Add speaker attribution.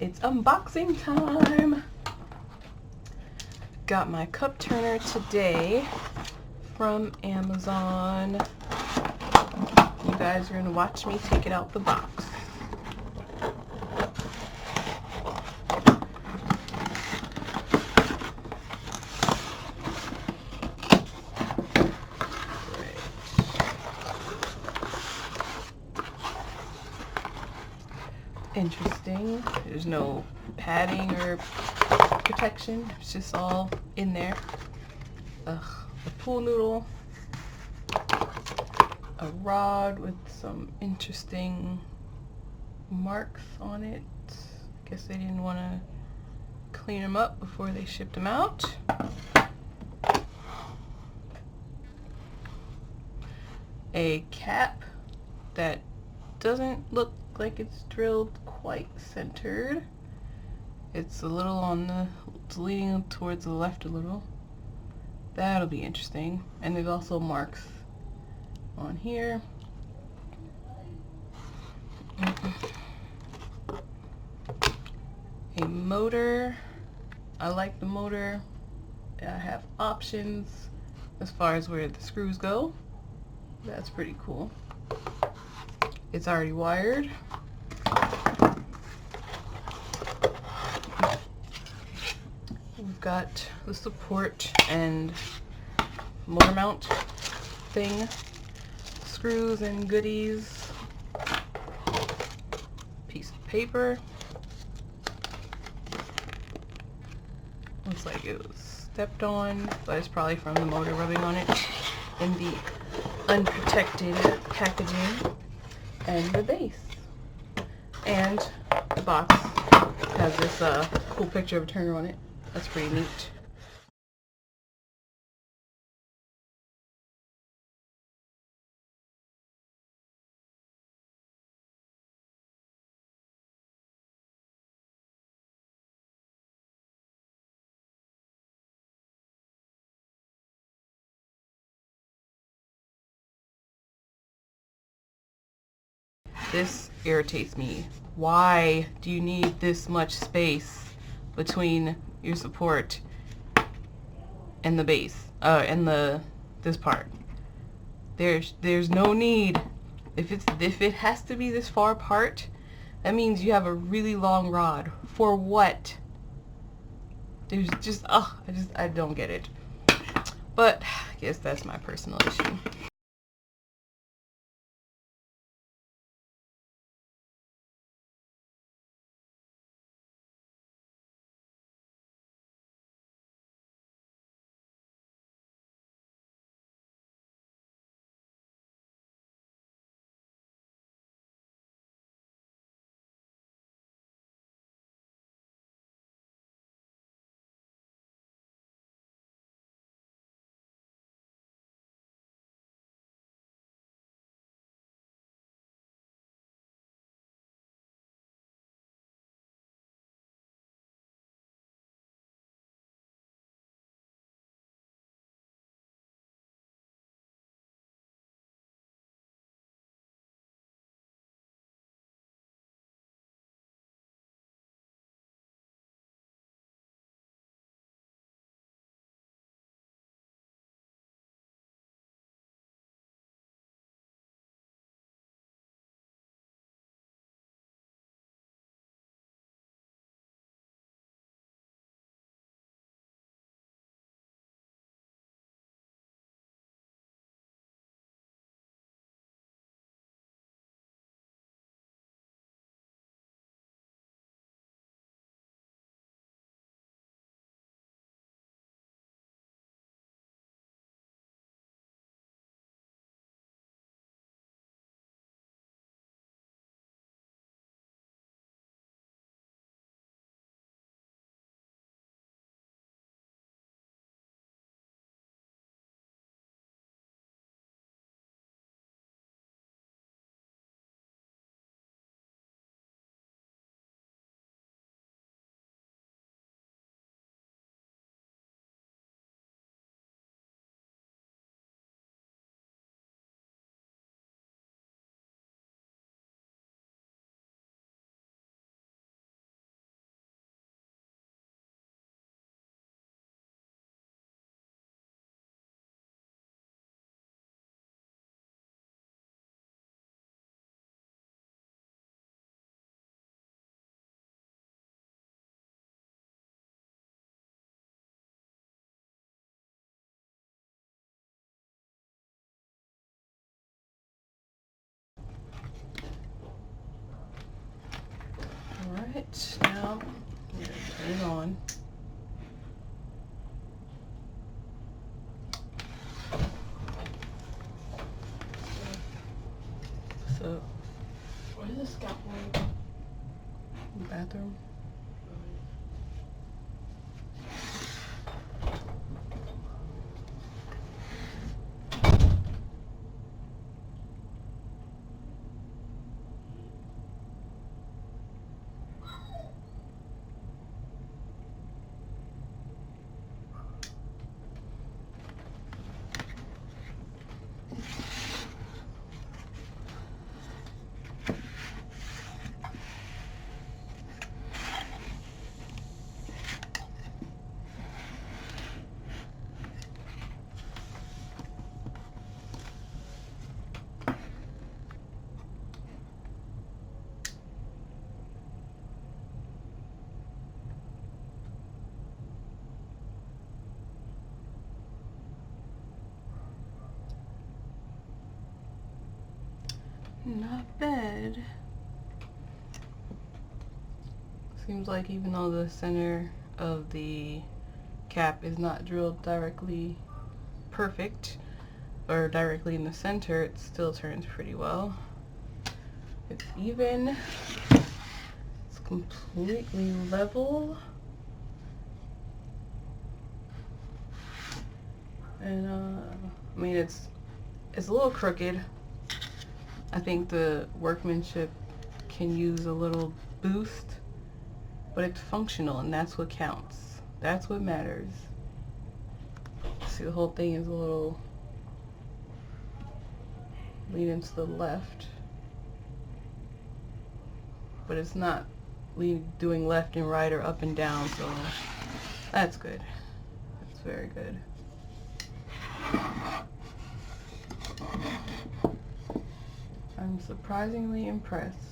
Speaker 1: It's unboxing time. Got my cup turner today from Amazon. You guys are gonna watch me take it out the box. Interesting. There's no padding or protection. It's just all in there. Ugh. A pool noodle. A rod with some interesting marks on it. Guess they didn't want to clean them up before they shipped them out. A cap that doesn't look like it's drilled quite centered. It's a little on the, it's leaning towards the left a little. That'll be interesting. And there's also marks on here. A motor. I like the motor. I have options as far as where the screws go. That's pretty cool. It's already wired. We've got the support and motor mount thing, screws and goodies, piece of paper. Looks like it was stepped on, but it's probably from the motor rubbing on it, in the unprotected packaging, and the base. And the box has this cool picture of a turner on it. That's pretty neat. This irritates me. Why do you need this much space between your support and the base, and this part? There's no need. If it has to be this far apart, that means you have a really long rod. For what? There's just I don't get it. But I guess that's my personal issue. Alright, now I'm going to turn it on. So,
Speaker 2: where's the scalpel?
Speaker 1: Bathroom. Not bad. Seems like even though the center of the cap is not drilled directly perfect or directly in the center, it still turns pretty well. It's even. It's completely level. And I mean it's a little crooked. I think the workmanship can use a little boost, but it's functional and that's what counts. That's what matters. See, the whole thing is a little leaning to the left, but it's not doing left and right or up and down, so that's good. That's very good. I'm surprisingly impressed.